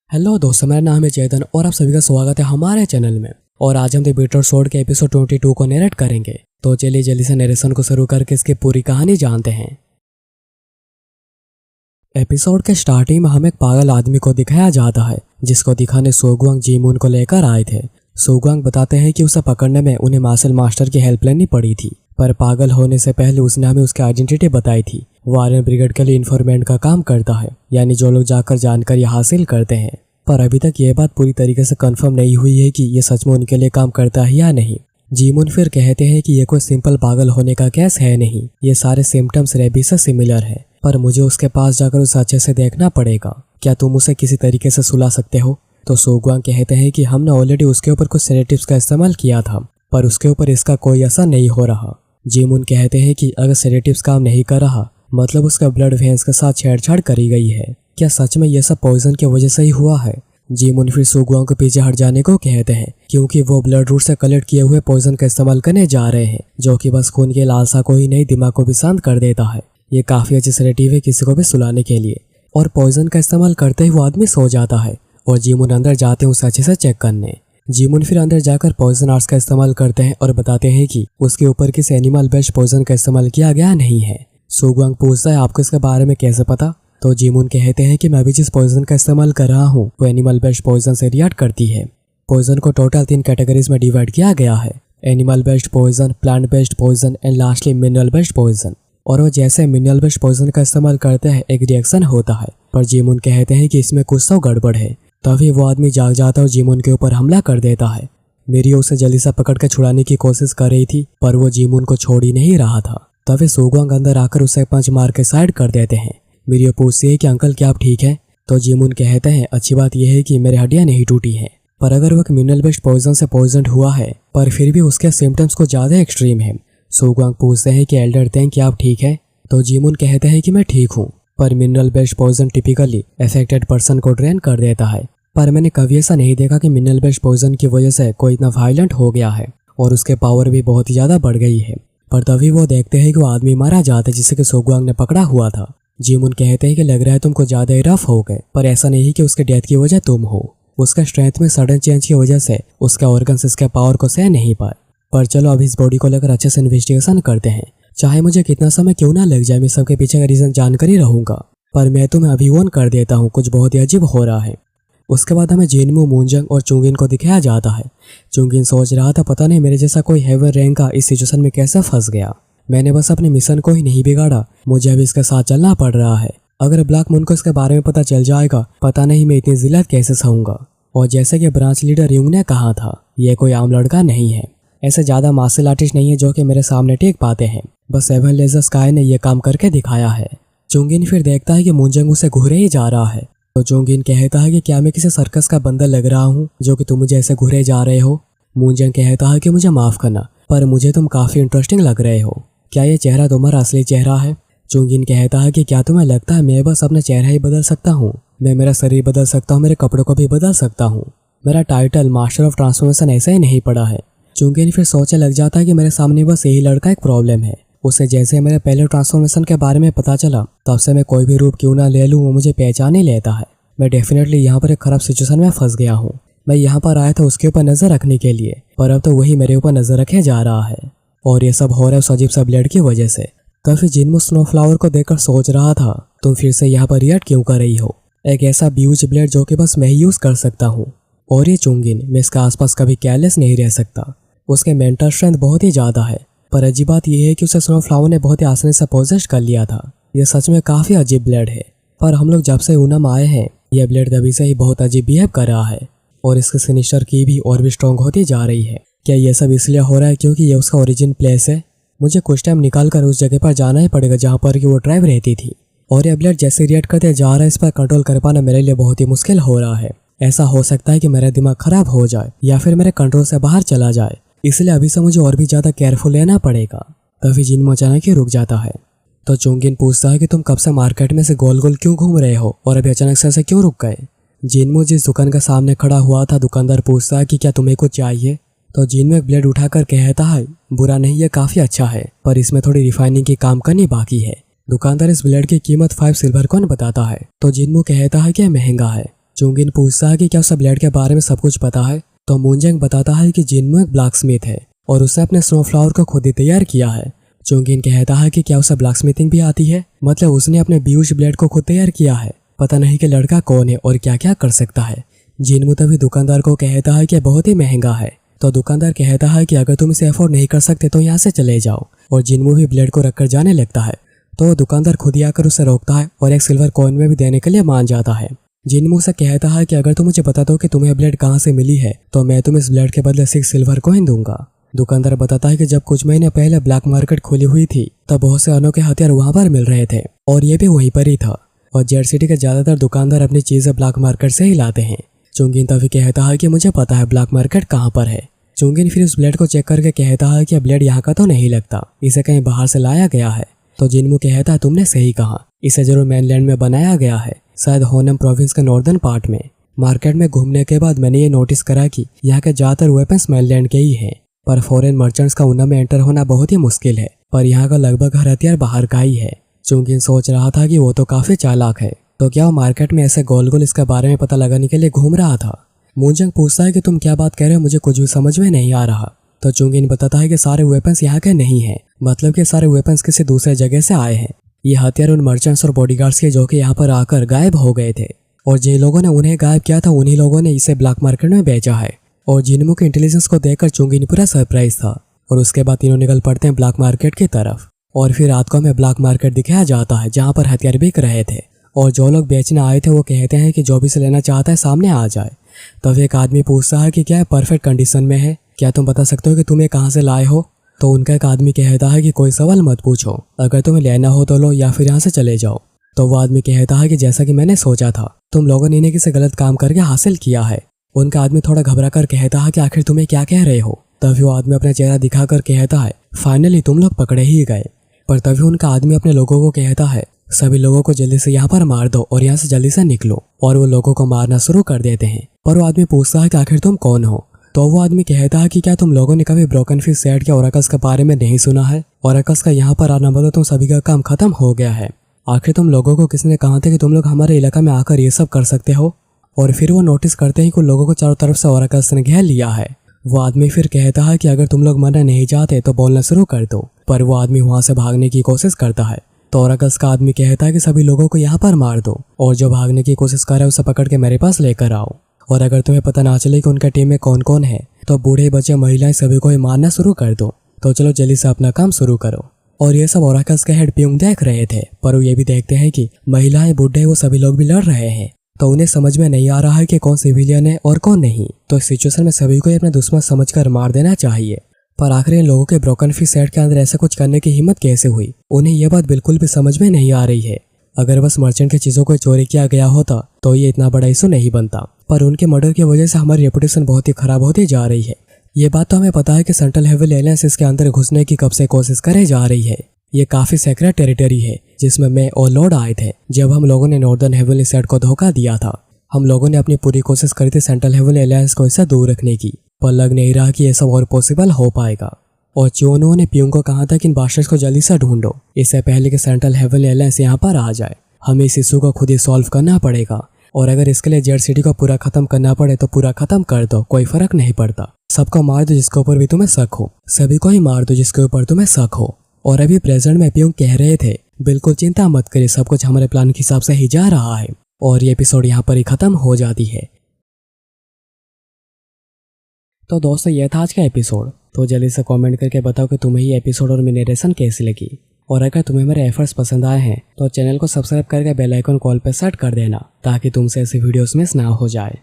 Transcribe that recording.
Hello दोस्तों, मेरा नाम है चेतन और आप सभी का स्वागत है हमारे चैनल में। और आज हम द बीटर स्वॉर्ड के एपिसोड 22 को नरेट करेंगे। तो चलिए जल्दी से नरेशन को शुरू करके इसकी पूरी कहानी जानते हैं। एपिसोड के स्टार्टिंग में हमें एक पागल आदमी को दिखाया जाता है जिसको दिखाने सोगुआंग जीमून को लेकर आए थे। सोगुआंग बताते हैं कि उसे पकड़ने में उन्हें मार्शल मास्टर की हेल्प लेनी पड़ी थी, पर पागल होने से पहले उसने हमें उसकी आइडेंटिटी बताई थी। वो आर्यन ब्रिगेड के लिए इन्फॉर्मेंट का काम करता है, यानी जो लोग जाकर जानकारी हासिल करते हैं। पर अभी तक ये बात पूरी तरीके से कंफर्म नहीं हुई है कि ये सच में उनके लिए काम करता है या नहीं। जीमून फिर कहते हैं कि ये कोई सिंपल पागल होने का केस है नहीं, ये सारे सिम्टम्स रेबीज से सिमिलर है, पर मुझे उसके पास जाकर उसे अच्छे से देखना पड़ेगा। क्या तुम उसे किसी तरीके से सुला सकते हो? तो सोगुआंग कहते हैं कि हमने ऑलरेडी उसके ऊपर कुछ सेडेटिव्स का इस्तेमाल किया था, पर उसके ऊपर इसका कोई असर नहीं हो रहा। जीमून कहते हैं कि अगर सेडेटिव्स काम नहीं कर रहा, मतलब उसका ब्लड वेन्स के साथ छेड़छाड़ करी गई है। क्या सच में यह सब पॉइजन की वजह से ही हुआ है? जीमून फिर सोगुआंग को पीछे हट जाने को कहते हैं, क्योंकि वो ब्लड रूट से कलेक्ट किए हुए पॉइजन का इस्तेमाल करने जा रहे हैं, जो कि बस खून की लालसा को ही नहीं दिमाग को भी शांत कर देता है। ये काफी अच्छी सेडेटिव है किसी को भी सुलाने के लिए। और पॉइजन का इस्तेमाल करते ही वो आदमी सो जाता है और जीमून अंदर जाते हैं उसे अच्छे से चेक करने। जीमून फिर अंदर जाकर पॉइजन आर्ट्स का इस्तेमाल करते हैं और बताते हैं कि उसके ऊपर किसी एनिमल बेस्ड पॉइजन का इस्तेमाल किया गया नहीं है। सोगुआंग पूछता है, आपको इसके बारे में कैसे पता? तो जीमून कहते हैं कि मैं भी जिस पॉइजन का इस्तेमाल कर रहा हूँ वो एनिमल बेस्ड पॉइजन से रिएक्ट करती है। पॉइजन को टोटल 3 कैटेगरीज में डिवाइड किया गया है: animal based poison, plant based poison and lastly mineral based poison. और वो जैसे मिनरल बेस्ड पॉइजन का इस्तेमाल करते हैं एक रिएक्शन होता है, पर जीमून कहते हैं कि इसमें कुछ तो गड़बड़ है। तभी वो आदमी जाग जाता और जीमून के ऊपर हमला कर देता है। मिरियो उसे जल्दी से पकड़ के छुड़ाने की कोशिश कर रही थी, पर वो जीमून को छोड़ ही नहीं रहा था। तभी सोगुआंग अंदर आकर उसे पंच मार के साइड कर देते हैं। मिरियो पूछती है कि अंकल क्या आप ठीक हैं? तो जीमून कहते हैं, अच्छी बात यह है कि मेरी हड्डियां नहीं टूटी हैं, पर अगर वो मिनरल बेस्ड पॉइजन से पॉइजन हुआ है, पर फिर भी उसके सिम्टम्स को ज्यादा एक्सट्रीम है। सोगुआंग पूछते हैं कि एल्डर तेंग क्या आप ठीक है? तो जीमून कहते हैं कि मैं ठीक हूँ, पर mineral based poison typically affected person को ड्रेन कर देता है, पर मैंने कभी ऐसा नहीं देखा कि मिनरल बेस्ड पॉइजन की वजह से कोई इतना वायलेंट हो गया है और उसके पावर भी बहुत ही ज्यादा बढ़ गई है। पर तभी वो देखते हैं कि वो आदमी मारा जाता है जिसे कि सोगुआंग ने पकड़ा हुआ था। जीमून कहते हैं कि लग रहा है तुमको ज्यादा ही रफ हो गए, पर ऐसा नहीं कि उसके डेथ की वजह तुम हो। उसका स्ट्रेंथ में सडन चेंज की वजह से उसका ऑर्गन्स इसके पावर को सह नहीं पाए। पर चलो अब इस बॉडी को लेकर अच्छे से इन्वेस्टिगेशन करते हैं। चाहे मुझे कितना समय क्यों ना लग जाए, मैं सबके पीछे का रीजन जानकर ही रहूंगा, पर मैं तुम्हें अभी वॉर्न कर देता हूँ, कुछ बहुत ही अजीब हो रहा है। उसके बाद हमें जिनमू, मूंजंग और चुंगिन को दिखाया जाता है। चुंगिन सोच रहा था, पता नहीं मेरे जैसा कोई हेवन रैंक का इस सिचुएशन में कैसे फंस गया। मैंने बस अपने मिशन को ही नहीं बिगाड़ा, मुझे अभी इसके साथ चलना पड़ रहा है। अगर ब्लैक मून को इसके बारे में पता चल जाएगा, पता नहीं मैं इतनी जिल्लत कैसे सहूंगा। और जैसे कि ब्रांच लीडर युंग ने कहा था, यह कोई आम लड़का नहीं है, ऐसे ज्यादा मार्शल आर्टिस्ट नहीं है जो कि मेरे सामने टेक पाते हैं। बस सेवन लेजर स्काई ने यह काम करके दिखाया है। चुंगिन फिर देखता है कि मूंजंग उसे घूरे ही जा रहा है। तो चुंगिन कहता है कि क्या मैं किसी सर्कस का बंदर लग रहा हूँ जो कि तुम मुझे ऐसे घूरे जा रहे हो? मूंजंग कहता है कि मुझे माफ करना, पर मुझे तुम काफी इंटरेस्टिंग लग रहे हो। क्या ये चेहरा तुम्हारा असली चेहरा है? चुंगिन कहता है कि क्या तुम्हें लगता है मैं बस अपना चेहरा ही बदल सकता हूँ? मैं मेरा शरीर बदल सकता हूँ, मेरे कपड़ों को भी बदल सकता हूँ। मेरा टाइटल मास्टर ऑफ ट्रांसफॉर्मेशन ऐसा ही नहीं पड़ा है। चुंगिन फिर सोचने लग जाता है कि मेरे सामने बस यही लड़का एक प्रॉब्लम है। उसे जैसे मेरे पहले ट्रांसफॉर्मेशन के बारे में पता चला, तब से मैं कोई भी रूप क्यों ना ले लूँ वो मुझे पहचान ही लेता है। मैं डेफिनेटली यहाँ पर एक खराब सिचुएशन में फंस गया हूँ। मैं यहाँ पर आया था उसके ऊपर नजर रखने के लिए, पर अब तो वही मेरे ऊपर नजर रखे जा रहा है। और ये सब हो रहा है उस अजीब सा ब्लेड की वजह से। तभी जिनमू स्नोफ्लावर को देखकर सोच रहा था, तुम फिर से यहाँ पर रिएक्ट क्यों कर रही हो? एक ऐसा ब्यूज ब्लेड जो कि बस मैं ही यूज कर सकता हूँ। और ये चुंगिन, मैं इसके आसपास कभी केयरलेस नहीं रह सकता। उसके मेंटल स्ट्रेंथ बहुत ही ज्यादा है, पर अजीब बात यह है कि उसे स्नोफ्लावर ने बहुत ही आसानी से पोजेस्ट कर लिया था। यह सच में काफी अजीब ब्लेड है, पर हम लोग जब से ऊनम आए हैं यह ब्लेड तभी से ही बहुत अजीब बिहेव कर रहा है और इसके सिनिस्टर की भी और भी स्ट्रॉन्ग होती जा रही है। क्या यह सब इसलिए हो रहा है क्योंकि ये उसका ओरिजिन प्लेस है? मुझे कुछ टाइम निकाल कर उस जगह पर जाना ही पड़ेगा जहाँ पर कि वो ट्राइब रहती थी। और यह ब्लेड जैसे रिएक्ट करते जा रहा है, इस पर कंट्रोल कर पाना मेरे लिए बहुत ही मुश्किल हो रहा है। ऐसा हो सकता है कि मेरा दिमाग खराब हो जाए या फिर मेरे कंट्रोल से बाहर चला जाए, इसलिए अभी से मुझे और भी ज्यादा केयरफुल लेना पड़ेगा। तभी जिनमू अचानक ही रुक जाता है। तो चुंगिन पूछता है कि तुम कब से मार्केट में से गोल गोल क्यों घूम रहे हो और अभी अचानक से ऐसे क्यों रुक गए? जिनमू जिस दुकान के सामने खड़ा हुआ था, दुकानदार पूछता है कि क्या तुम्हें कुछ चाहिए? तो जिनमू एक ब्लेड उठाकर कहता है, बुरा नहीं, ये काफी अच्छा है, पर इसमें थोड़ी रिफाइनिंग की काम करनी बाकी है। दुकानदार इस ब्लेड की कीमत 5 सिल्वर कॉइन बताता है। तो जिनमू कहता है कि यह महंगा है। चुंगिन पूछता है कि क्या उसे ब्लेड के बारे में सब कुछ पता है। तो मूनजंग बताता है कि जिनमू एक ब्लैकस्मिथ है और उसने अपने स्नोफ्लावर को खुद ही तैयार किया है। चुंगिन कहता है कि क्या उसे ब्लैकस्मिथिंग भी आती है, मतलब उसने अपने ब्यूज ब्लेड को खुद तैयार किया है। पता नहीं कि लड़का कौन है और क्या क्या कर सकता है। जिनमू तभी दुकानदार को कहता है कि बहुत ही महंगा है। तो दुकानदार कहता है कि अगर तुम इसे अफोर्ड नहीं कर सकते तो यहाँ से चले जाओ, और जिनमू भी ब्लेड को रखकर जाने लगता है। तो दुकानदार खुद ही आकर उसे रोकता है और एक सिल्वर कॉइन में भी देने के लिए मान जाता है। जिनमू से कहता है कि अगर तुम मुझे बता दो कि तुम्हें ब्लेड कहाँ से मिली है तो मैं तुम्हें इस ब्लेड के बदले 6 सिल्वर कॉइन दूंगा। दुकानदार बताता है कि जब कुछ महीने पहले ब्लैक मार्केट खुली हुई थी तब बहुत से अनोखे हथियार वहां पर मिल रहे थे और ये भी वहीं पर ही था, और जेड सिटी के ज्यादातर दुकानदार अपनी चीजें ब्लैक मार्केट से ही लाते हैं। चुंगिन तभी कहता है कि मुझे पता है ब्लैक मार्केट कहाँ पर है। चुंगिन फिर उस ब्लेड को चेक करके कहता है कि ब्लेड यहाँ का तो नहीं लगता, इसे कहीं बाहर से लाया गया है। तो जिनमू कहता है तुमने सही कहा, इसे जरूर मेनलैंड में बनाया गया है, शायद होनम प्रोविंस के नॉर्दर्न पार्ट में। मार्केट में घूमने के बाद मैंने ये नोटिस करा कि यहाँ के ज्यादातर वेपन्स मेनलैंड के ही हैं, पर फॉरेन मर्चेंट्स का उना में एंटर होना बहुत ही मुश्किल है, पर यहाँ का लगभग हर हथियार बाहर का ही है। चुंगिन सोच रहा था कि वो तो काफी चालाक है, तो क्या वो मार्केट में ऐसे गोल गोल इसके बारे में पता लगाने के लिए घूम रहा था। मूनजंग पूछता है कि तुम क्या बात कह रहे हो, मुझे कुछ भी समझ में नहीं आ रहा। तो चुंगिन बताता है कि सारे वेपन्स यहाँ के नहीं हैं, मतलब कि सारे वेपन्स किसी दूसरे जगह से आए हैं। ये हथियार उन मर्चेंट्स और बॉडीगार्ड्स के जो कि यहाँ पर आकर गायब हो गए थे, और जिन लोगों ने उन्हें गायब किया था उन्हीं लोगों ने इसे ब्लैक मार्केट में बेचा है। और जिनमू के इंटेलिजेंस को देखकर चुंगिन पूरा सरप्राइज था, और उसके बाद तीनों निकल पड़ते हैं ब्लैक मार्केट की तरफ। और फिर रात को हमें ब्लैक मार्केट दिखाया जाता है जहाँ पर हथियार बिक रहे थे, और जो लोग बेचने आए थे वो कहते हैं कि जो भी से लेना चाहता है सामने आ जाए। तब एक आदमी पूछता है कि क्या परफेक्ट कंडीशन में है, क्या तुम बता सकते हो कि तुम ये कहाँ से लाए हो। तो उनका एक आदमी कहता है कि कोई सवाल मत पूछो, अगर तुम्हें लेना हो तो लो या फिर यहाँ से चले जाओ। तो वो आदमी कहता है कि जैसा कि मैंने सोचा था, तुम लोगों ने इन्हें किसी गलत काम करके हासिल किया है। उनका आदमी थोड़ा घबरा कर कहता है कि आखिर तुम्हें क्या कह रहे हो। तभी वो आदमी अपना चेहरा दिखाकर कहता है फाइनली तुम लोग पकड़े ही गए। पर तभी उनका आदमी अपने लोगों को कहता है सभी लोगों को जल्दी से यहाँ पर मार दो और यहाँ से जल्दी से निकलो, और वो लोगों को मारना शुरू कर देते हैं। पर वो आदमी पूछता है कि आखिर तुम कौन हो। तो वो आदमी कहता है कि क्या तुम लोगों ने कभी ब्रोकन फिश सेट के ओरेकल्स के बारे में नहीं सुना है। ओरेकल्स का यहाँ पर आना मतलब तुम सभी का काम खत्म हो गया है। आखिर तुम लोगों को किसने कहा था कि तुम लोग हमारे इलाका में आकर ये सब कर सकते हो। और फिर वो नोटिस करते हैं कि उन लोगों को चारों तरफ से ओरेकल्स ने घेर लिया है। वो आदमी फिर कहता है कि अगर तुम लोग मरना नहीं चाहते तो बोलना शुरू कर दो। पर वो आदमी वहां से भागने की कोशिश करता है। तो ओरेकल्स का आदमी कहता है कि सभी लोगों को यहाँ पर मार दो, और जो भागने की कोशिश कर रहा है उसे पकड़ के मेरे पास लेकर आओ। और अगर तुम्हें पता ना चले कि उनका टीम में कौन कौन है तो बूढ़े बच्चे महिलाएं सभी को ही मारना शुरू कर दो। तो चलो जल्दी से अपना काम शुरू करो। और ये सब ओरेकल्स के हेड प्यूंग देख रहे थे, पर वो ये भी देखते हैं कि महिलाएं बूढ़े वो सभी लोग भी लड़ रहे हैं। तो उन्हें समझ में नहीं आ रहा है कि कौन सिविलियन है और कौन नहीं। तो इस सिचुएशन में सभी को अपना दुश्मन समझकर मार देना चाहिए। पर आखिर इन लोगों के ब्रोकन फिश सेट के अंदर ऐसा कुछ करने की हिम्मत कैसे हुई, उन्हें यह बात बिल्कुल भी समझ में नहीं आ रही है। अगर बस मर्चेंट की चीजों को चोरी किया गया होता तो ये इतना बड़ा इशू नहीं बनता, पर उनके मर्डर की वजह से हमारी रेपुटेशन बहुत ही खराब होती जा रही है। ये बात तो हमें पता है कि सेंट्रल हेवन एलायंस इसके अंदर घुसने की कब से कोशिश करे जा रही है। ये काफी सेक्रेट टेरिटरी है जिसमें मैं और लॉर्ड आए थे जब हम लोगों ने नॉर्दर्न हेवनली सेट को धोखा दिया था। हम लोगों ने अपनी पूरी कोशिश करी थी सेंट्रल हेवन एलायंस को इससे दूर रखने की, पर लग नहीं रहा कि ये सब और पॉसिबल हो पाएगा। और च्योनो ने प्यूंग को कहा था कि इन बास्टर्स को जल्दी से ढूंढो, इससे पहले कि सेंट्रल हेवन एलायंस यहाँ पर आ जाए। हमें इस इशू को खुद ही सॉल्व करना पड़ेगा, और अगर इसके लिए जेड सिटी को पूरा खत्म करना पड़े तो पूरा खत्म कर दो, कोई फर्क नहीं पड़ता। सबको मार दो जिसके ऊपर भी तुम्हें शक हो, सभी को ही मार दो जिसके ऊपर तुम्हें शक हो। और अभी प्रेजेंट में प्यूंग कह रहे थे बिल्कुल चिंता मत करिए, सब कुछ हमारे प्लान के हिसाब से ही जा रहा है। और ये एपिसोड यहाँ पर ही खत्म हो जाती है। तो दोस्तों ये था आज का एपिसोड। तो जल्दी से कमेंट करके बताओ कि तुम्हें ये एपिसोड और मेरी नरेशन कैसी लगी। और अगर तुम्हें मेरे एफर्ट्स पसंद आए हैं तो चैनल को सब्सक्राइब करके बेल आइकन कॉल पे सेट कर देना ताकि तुमसे ऐसी वीडियोस मिस ना हो जाए।